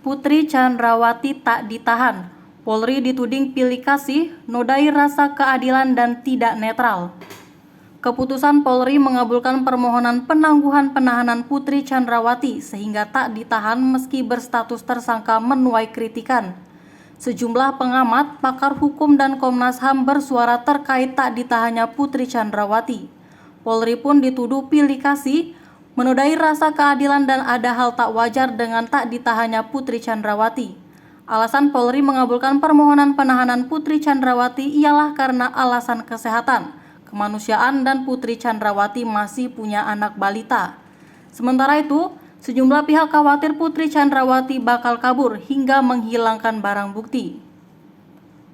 Putri Chandrawati tak ditahan. Polri dituding pilih kasih, nodai rasa keadilan dan tidak netral. Keputusan Polri mengabulkan permohonan penangguhan penahanan Putri Chandrawati sehingga tak ditahan meski berstatus tersangka menuai kritikan. Sejumlah pengamat, pakar hukum dan Komnas HAM bersuara terkait tak ditahannya Putri Chandrawati. Polri pun dituduh pilih kasih, menodai rasa keadilan dan ada hal tak wajar dengan tak ditahannya Putri Chandrawati. Alasan Polri mengabulkan permohonan penahanan Putri Chandrawati ialah karena alasan kesehatan, kemanusiaan dan Putri Chandrawati masih punya anak balita. Sementara itu, sejumlah pihak khawatir Putri Chandrawati bakal kabur hingga menghilangkan barang bukti.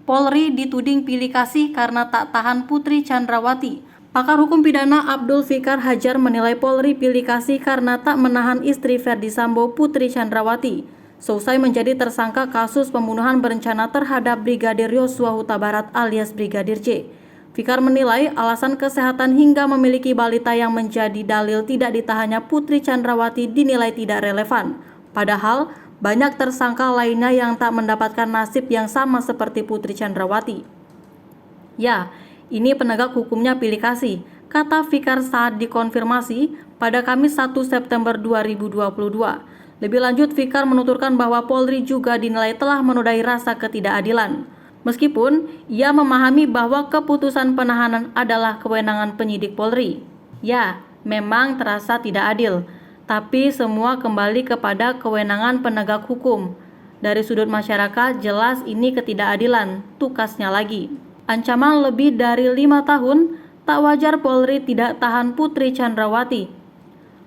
Polri dituding pilih kasih karena tak tahan Putri Chandrawati. Pakar hukum pidana Abdul Fikar Hajar menilai Polri pilih kasih karena tak menahan istri Ferdy Sambo Putri Chandrawati seusai menjadi tersangka kasus pembunuhan berencana terhadap Brigadir Yosua Huta Barat alias Brigadir J. Fikar menilai alasan kesehatan hingga memiliki balita yang menjadi dalil tidak ditahannya Putri Chandrawati dinilai tidak relevan. Padahal banyak tersangka lainnya yang tak mendapatkan nasib yang sama seperti Putri Chandrawati. Ya, ini penegak hukumnya pilih kasih, kata Fikar saat dikonfirmasi pada Kamis 1 September 2022. Lebih lanjut, Fikar menuturkan bahwa Polri juga dinilai telah menodai rasa ketidakadilan. Meskipun ia memahami bahwa keputusan penahanan adalah kewenangan penyidik Polri. Ya, memang terasa tidak adil, tapi semua kembali kepada kewenangan penegak hukum. Dari sudut masyarakat, jelas ini ketidakadilan, tukasnya lagi. Ancaman lebih dari 5 tahun, tak wajar Polri tidak tahan Putri Chandrawati.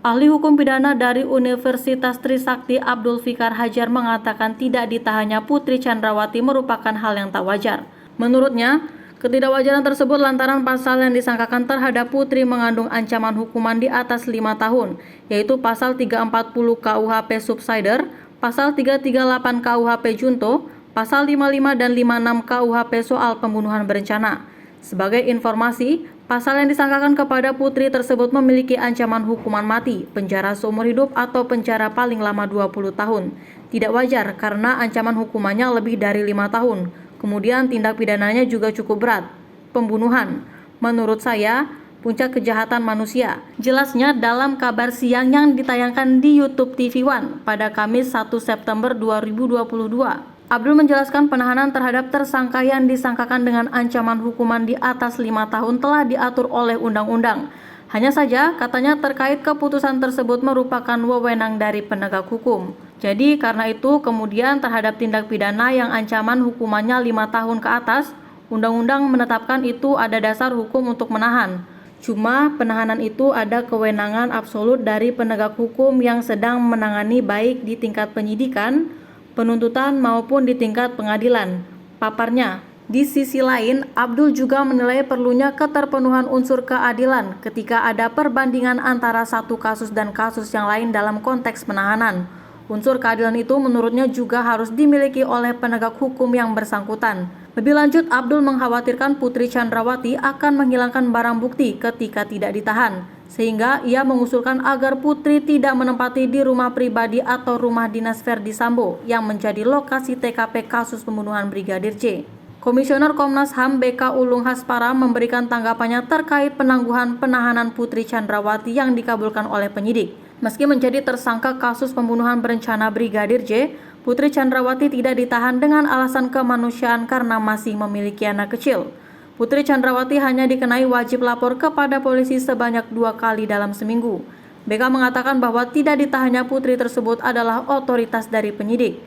Ahli hukum pidana dari Universitas Trisakti Abdul Fikar Hajar mengatakan tidak ditahannya Putri Chandrawati merupakan hal yang tak wajar. Menurutnya, ketidakwajaran tersebut lantaran pasal yang disangkakan terhadap Putri mengandung ancaman hukuman di atas 5 tahun, yaitu pasal 340 KUHP Subsider, pasal 338 KUHP Junto, pasal 55 dan 56 KUHP soal pembunuhan berencana. Sebagai informasi, pasal yang disangkakan kepada Putri tersebut memiliki ancaman hukuman mati, penjara seumur hidup atau penjara paling lama 20 tahun. Tidak wajar karena ancaman hukumannya lebih dari 5 tahun. Kemudian tindak pidananya juga cukup berat, pembunuhan. Menurut saya, puncak kejahatan manusia. Jelasnya dalam kabar siang yang ditayangkan di YouTube TV One pada Kamis 1 September 2022. Abdul menjelaskan penahanan terhadap tersangka yang disangkakan dengan ancaman hukuman di atas 5 tahun telah diatur oleh undang-undang. Hanya saja, katanya terkait keputusan tersebut merupakan wewenang dari penegak hukum. Jadi karena itu kemudian terhadap tindak pidana yang ancaman hukumannya 5 tahun ke atas, undang-undang menetapkan itu ada dasar hukum untuk menahan. Cuma penahanan itu ada kewenangan absolut dari penegak hukum yang sedang menangani baik di tingkat penyidikan, penuntutan maupun di tingkat pengadilan, paparnya. Di sisi lain, Abdul juga menilai perlunya keterpenuhan unsur keadilan ketika ada perbandingan antara satu kasus dan kasus yang lain dalam konteks penahanan. Unsur keadilan itu menurutnya juga harus dimiliki oleh penegak hukum yang bersangkutan. Lebih lanjut, Abdul mengkhawatirkan Putri Chandrawati akan menghilangkan barang bukti ketika tidak ditahan, sehingga ia mengusulkan agar Putri tidak menempati di rumah pribadi atau rumah dinas Ferdy Sambo yang menjadi lokasi TKP kasus pembunuhan Brigadir J. Komisioner Komnas HAM BK Ulung Haspara memberikan tanggapannya terkait penangguhan penahanan Putri Chandrawati yang dikabulkan oleh penyidik. Meski menjadi tersangka kasus pembunuhan berencana Brigadir J, Putri Chandrawati tidak ditahan dengan alasan kemanusiaan karena masih memiliki anak kecil. Putri Chandrawati hanya dikenai wajib lapor kepada polisi sebanyak 2 kali dalam seminggu. BK mengatakan bahwa tidak ditahannya Putri tersebut adalah otoritas dari penyidik.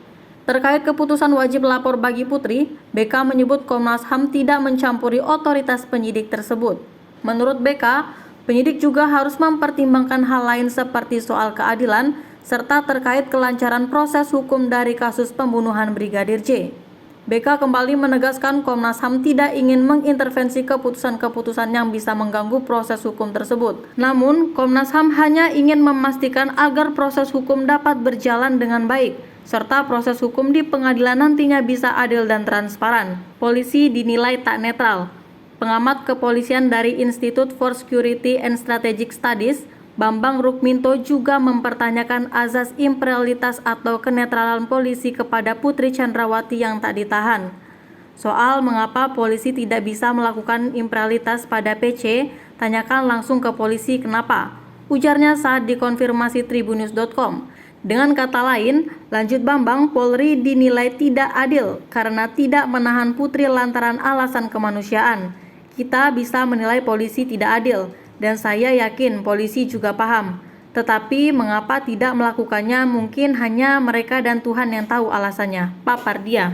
Terkait keputusan wajib lapor bagi Putri, BK menyebut Komnas HAM tidak mencampuri otoritas penyidik tersebut. Menurut BK, penyidik juga harus mempertimbangkan hal lain seperti soal keadilan, serta terkait kelancaran proses hukum dari kasus pembunuhan Brigadir J. BK kembali menegaskan Komnas HAM tidak ingin mengintervensi keputusan-keputusan yang bisa mengganggu proses hukum tersebut. Namun, Komnas HAM hanya ingin memastikan agar proses hukum dapat berjalan dengan baik, serta proses hukum di pengadilan nantinya bisa adil dan transparan. Polisi dinilai tak netral. Pengamat kepolisian dari Institute for Security and Strategic Studies, Bambang Rukminto juga mempertanyakan azas imperialitas atau kenetralan polisi kepada Putri Chandrawati yang tak ditahan. Soal mengapa polisi tidak bisa melakukan imperialitas pada PC, tanyakan langsung ke polisi kenapa, ujarnya saat dikonfirmasi tribunnews.com. Dengan kata lain, lanjut Bambang, Polri dinilai tidak adil karena tidak menahan Putri lantaran alasan kemanusiaan. Kita bisa menilai polisi tidak adil, dan saya yakin polisi juga paham. Tetapi mengapa tidak melakukannya mungkin hanya mereka dan Tuhan yang tahu alasannya, papar dia.